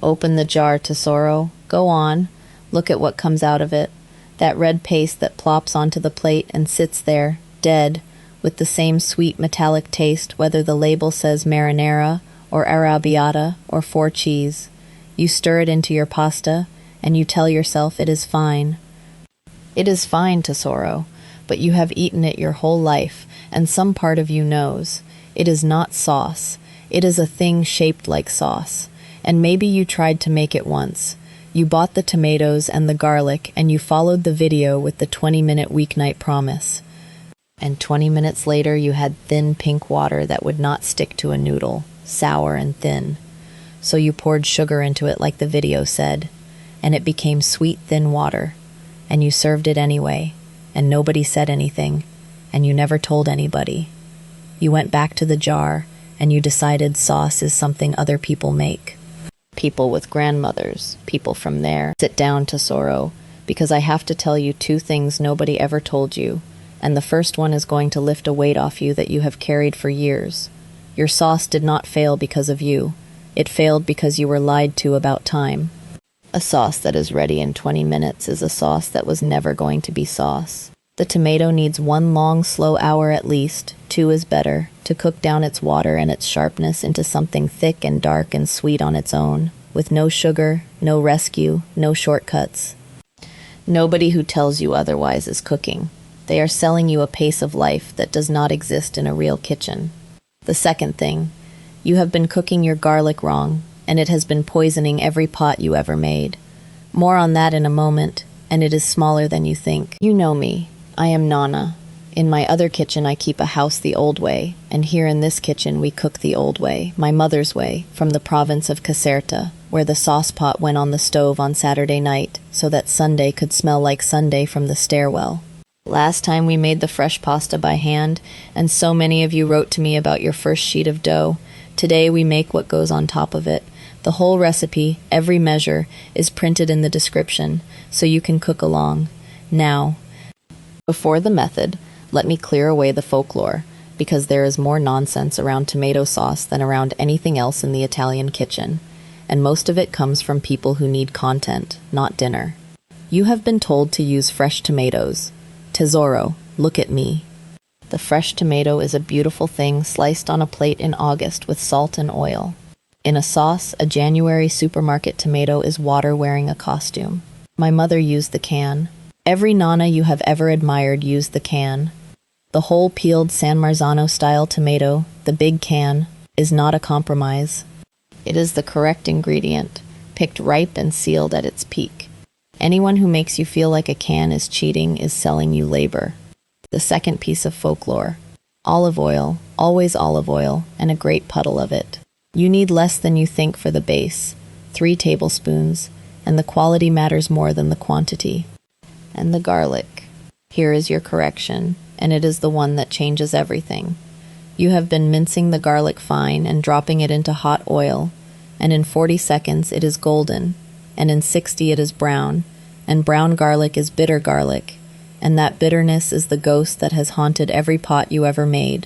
Open the jar, Tesoro. Go on. Look at what comes out of it. That red paste that plops onto the plate and sits there, dead, with the same sweet metallic taste whether the label says marinara or arrabbiata or four cheese. You stir it into your pasta, and you tell yourself it is fine. It is fine, Tesoro, but you have eaten it your whole life, and some part of you knows. It is not sauce. It is a thing shaped like sauce. And maybe you tried to make it once. You bought the tomatoes and the garlic, and you followed the video with the 20-minute weeknight promise. And 20 minutes later you had thin pink water that would not stick to a noodle, sour and thin. So you poured sugar into it like the video said, and it became sweet, thin water. And you served it anyway, and nobody said anything, and you never told anybody. You went back to the jar, and you decided sauce is something other people make. People with grandmothers, people from there. Sit down, Tesoro, because I have to tell you two things nobody ever told you, and the first one is going to lift a weight off you that you have carried for years. Your sauce did not fail because of you. It failed because you were lied to about time. A sauce that is ready in 20 minutes is a sauce that was never going to be sauce. The tomato needs 1 long, slow hour at least, 2 is better, to cook down its water and its sharpness into something thick and dark and sweet on its own, with no sugar, no rescue, no shortcuts. Nobody who tells you otherwise is cooking. They are selling you a pace of life that does not exist in a real kitchen. The second thing, you have been cooking your garlic wrong, and it has been poisoning every pot you ever made. More on that in a moment, and it is smaller than you think. You know me. I am Nana. In my other kitchen I keep a house the old way, and here in this kitchen we cook the old way, my mother's way, from the province of Caserta, where the sauce pot went on the stove on Saturday night, so that Sunday could smell like Sunday from the stairwell. Last time we made the fresh pasta by hand, and so many of you wrote to me about your first sheet of dough. Today we make what goes on top of it. The whole recipe, every measure, is printed in the description, so you can cook along. Now, before the method, let me clear away the folklore, because there is more nonsense around tomato sauce than around anything else in the Italian kitchen, and most of it comes from people who need content, not dinner. You have been told to use fresh tomatoes. Tesoro, look at me. The fresh tomato is a beautiful thing sliced on a plate in August with salt and oil. In a sauce, a January supermarket tomato is water wearing a costume. My mother used the can. Every Nana you have ever admired used the can. The whole peeled San Marzano-style tomato, the big can, is not a compromise. It is the correct ingredient, picked ripe and sealed at its peak. Anyone who makes you feel like a can is cheating is selling you labor. The second piece of folklore. Olive oil, always olive oil, and a great puddle of it. You need less than you think for the base, 3 tablespoons, and the quality matters more than the quantity. And the garlic. Here is your correction, and it is the one that changes everything. You have been mincing the garlic fine and dropping it into hot oil, and in 40 seconds it is golden, and in 60 it is brown, and brown garlic is bitter garlic, and that bitterness is the ghost that has haunted every pot you ever made.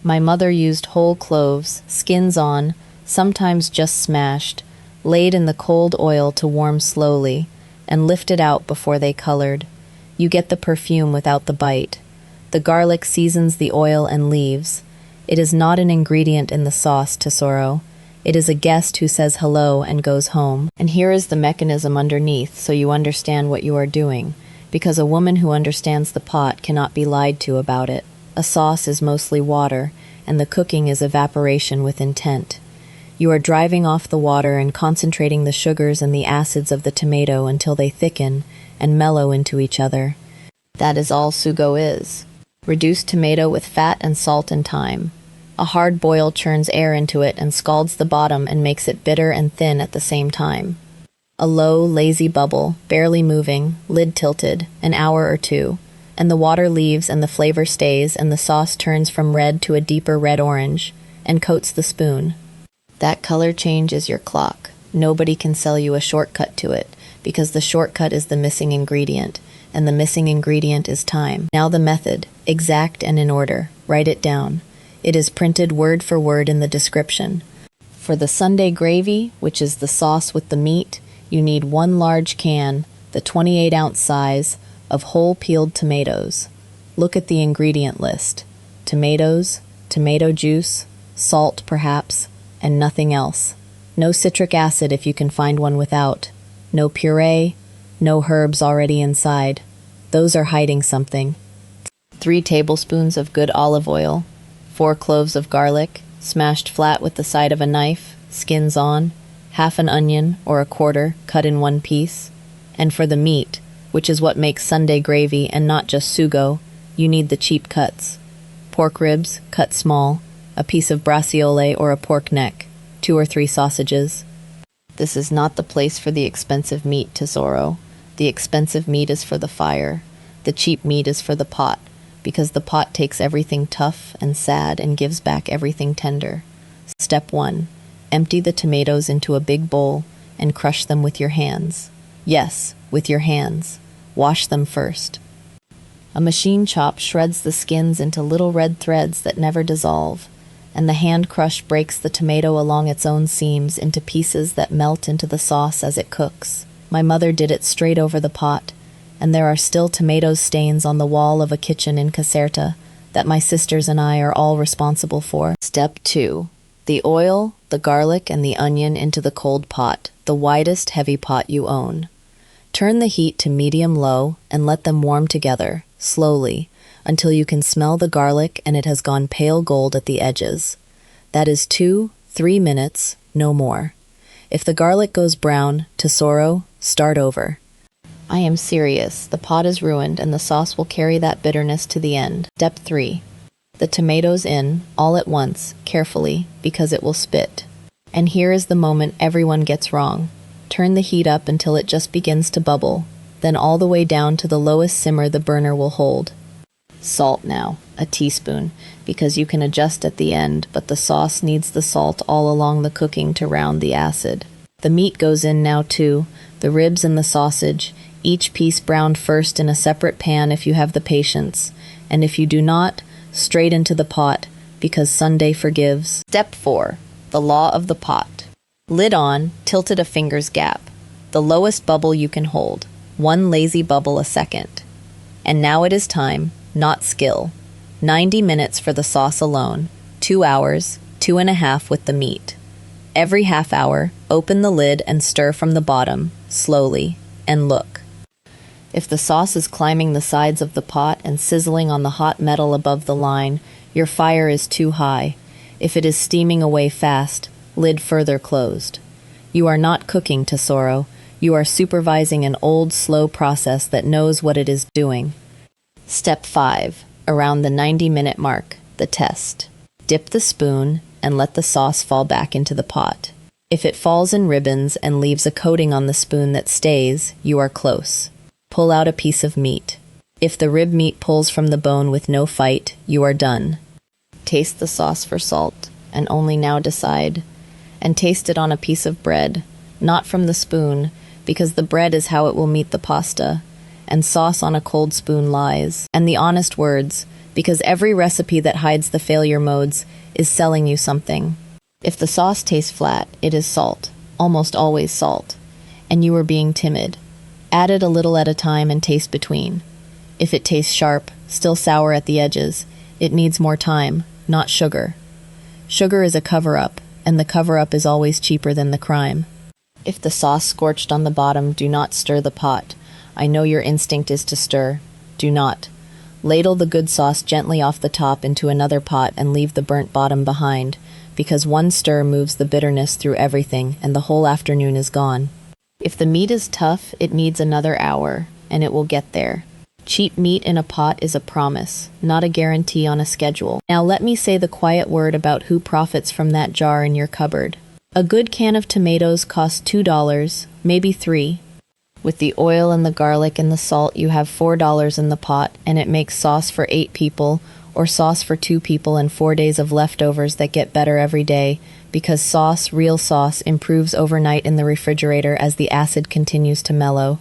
My mother used whole cloves, skins on, sometimes just smashed, laid in the cold oil to warm slowly, and lifted out before they colored. You get the perfume without the bite. The garlic seasons the oil and leaves. It is not an ingredient in the sauce, Tesoro. It is a guest who says hello and goes home. And here is the mechanism underneath, so you understand what you are doing, because a woman who understands the pot cannot be lied to about it. A sauce is mostly water, and the cooking is evaporation with intent. You are driving off the water and concentrating the sugars and the acids of the tomato until they thicken and mellow into each other. That is all sugo is. Reduced tomato with fat and salt and thyme. A hard boil churns air into it and scalds the bottom and makes it bitter and thin at the same time. A low, lazy bubble, barely moving, lid tilted, an hour or 2, and the water leaves and the flavor stays and the sauce turns from red to a deeper red-orange and coats the spoon. That color change is your clock. Nobody can sell you a shortcut to it, because the shortcut is the missing ingredient, and the missing ingredient is time. Now the method, exact and in order. Write it down. It is printed word for word in the description. For the Sunday gravy, which is the sauce with the meat, you need 1 large can, the 28-ounce size, of whole peeled tomatoes. Look at the ingredient list. Tomatoes, tomato juice, salt perhaps, and nothing else. No citric acid if you can find one without. No puree, no herbs already inside. Those are hiding something. 3 tablespoons of good olive oil, 4 cloves of garlic, smashed flat with the side of a knife, skins on, half an onion or a quarter cut in 1 piece. And for the meat, which is what makes Sunday gravy and not just sugo, you need the cheap cuts. Pork ribs, cut small, a piece of braciole or a pork neck, 2 or 3 sausages. This is not the place for the expensive meat, tesoro. The expensive meat is for the fire. The cheap meat is for the pot, because the pot takes everything tough and sad and gives back everything tender. Step 1. Empty the tomatoes into a big bowl and crush them with your hands. Yes, with your hands. Wash them first. A machine chop shreds the skins into little red threads that never dissolve, and the hand crush breaks the tomato along its own seams into pieces that melt into the sauce as it cooks. My mother did it straight over the pot, and there are still tomato stains on the wall of a kitchen in Caserta that my sisters and I are all responsible for. Step 2. The oil, the garlic, and the onion into the cold pot, the widest heavy pot you own. Turn the heat to medium-low and let them warm together, slowly, until you can smell the garlic and it has gone pale gold at the edges. That is 2-3 minutes, no more. If the garlic goes brown, tesoro, start over. I am serious. The pot is ruined and the sauce will carry that bitterness to the end. Step 3. The tomatoes in, all at once, carefully, because it will spit. And here is the moment everyone gets wrong. Turn the heat up until it just begins to bubble, then all the way down to the lowest simmer the burner will hold. Salt now, a teaspoon, because you can adjust at the end, but the sauce needs the salt all along the cooking to round the acid. The meat goes in now too, the ribs and the sausage, each piece browned first in a separate pan if you have the patience, and if you do not, straight into the pot, because Sunday forgives. Step 4. The law of the pot. Lid on, tilted a finger's gap. The lowest bubble you can hold. 1 lazy bubble a second. And now it is time, not skill. 90 minutes for the sauce alone. 2 hours, 2.5 with the meat. Every half hour, open the lid and stir from the bottom, slowly, and look. If the sauce is climbing the sides of the pot and sizzling on the hot metal above the line, your fire is too high. If it is steaming away fast, lid further closed. You are not cooking, tesoro. You are supervising an old, slow process that knows what it is doing. Step 5. Around the 90-minute mark, the test. Dip the spoon and let the sauce fall back into the pot. If it falls in ribbons and leaves a coating on the spoon that stays, you are close. Pull out a piece of meat. If the rib meat pulls from the bone with no fight, you are done. Taste the sauce for salt, and only now decide. And taste it on a piece of bread, not from the spoon, because the bread is how it will meet the pasta, and sauce on a cold spoon lies. And the honest words, because every recipe that hides the failure modes is selling you something. If the sauce tastes flat, it is salt, almost always salt, and you are being timid. Add it a little at a time and taste between. If it tastes sharp, still sour at the edges, it needs more time, not sugar. Sugar is a cover-up, and the cover-up is always cheaper than the crime. If the sauce scorched on the bottom, do not stir the pot. I know your instinct is to stir. Do not. Ladle the good sauce gently off the top into another pot and leave the burnt bottom behind, because one stir moves the bitterness through everything, and the whole afternoon is gone. If the meat is tough, it needs another hour, and it will get there. Cheap meat in a pot is a promise, not a guarantee on a schedule. Now let me say the quiet word about who profits from that jar in your cupboard. A good can of tomatoes costs $2, maybe $3. With the oil and the garlic and the salt, you have $4 in the pot, and it makes sauce for 8 people, or sauce for 2 people and 4 days of leftovers that get better every day, because sauce, real sauce, improves overnight in the refrigerator as the acid continues to mellow.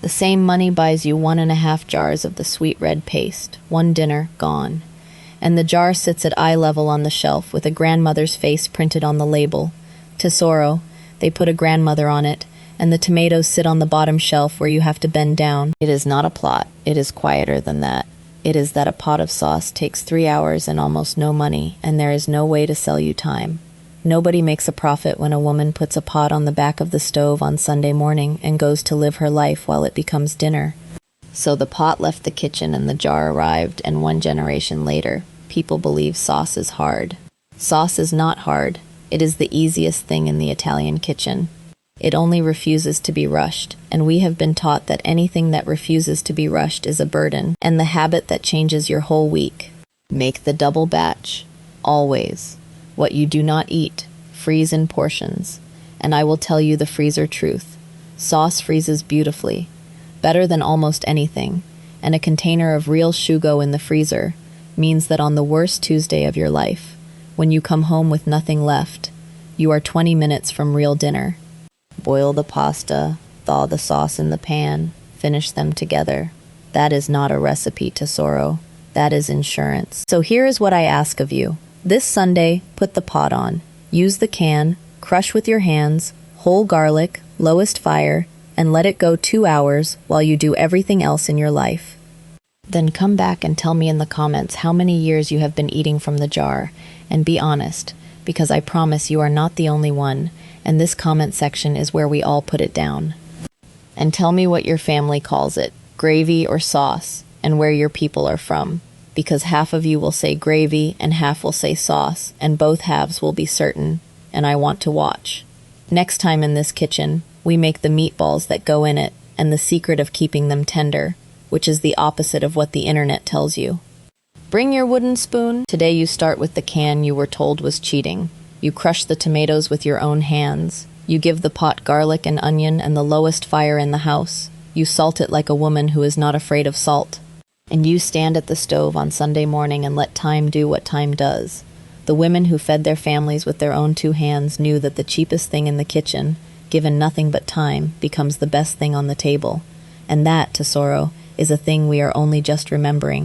The same money buys you 1.5 jars of the sweet red paste. 1 dinner, gone. And the jar sits at eye level on the shelf with a grandmother's face printed on the label. Tesoro, they put a grandmother on it, and the tomatoes sit on the bottom shelf where you have to bend down. It is not a plot. It is quieter than that. It is that a pot of sauce takes 3 hours and almost no money, and there is no way to sell you time. Nobody makes a profit when a woman puts a pot on the back of the stove on Sunday morning and goes to live her life while it becomes dinner. So the pot left the kitchen and the jar arrived, and 1 generation later, people believe sauce is hard. Sauce is not hard. It is the easiest thing in the Italian kitchen. It only refuses to be rushed, and we have been taught that anything that refuses to be rushed is a burden, and the habit that changes your whole week. Make the double batch. Always. What you do not eat, freeze in portions. And I will tell you the freezer truth. Sauce freezes beautifully, better than almost anything, and a container of real shugo in the freezer means that on the worst Tuesday of your life, when you come home with nothing left, you are 20 minutes from real dinner. Boil the pasta, thaw the sauce in the pan, finish them together. That is not a recipe, Tesoro. That is insurance. So here is what I ask of you. This Sunday, put the pot on. Use the can, crush with your hands, whole garlic, lowest fire, and let it go 2 hours while you do everything else in your life. Then come back and tell me in the comments how many years you have been eating from the jar, and be honest, because I promise you are not the only one, and this comment section is where we all put it down. And tell me what your family calls it, gravy or sauce, and where your people are from, because half of you will say gravy and half will say sauce, and both halves will be certain, and I want to watch. Next time in this kitchen, we make the meatballs that go in it, and the secret of keeping them tender, which is the opposite of what the internet tells you. Bring your wooden spoon. Today you start with the can you were told was cheating. You crush the tomatoes with your own hands. You give the pot garlic and onion and the lowest fire in the house. You salt it like a woman who is not afraid of salt. And you stand at the stove on Sunday morning and let time do what time does. The women who fed their families with their own 2 hands knew that the cheapest thing in the kitchen, given nothing but time, becomes the best thing on the table. And that, Tesoro, is a thing we are only just remembering.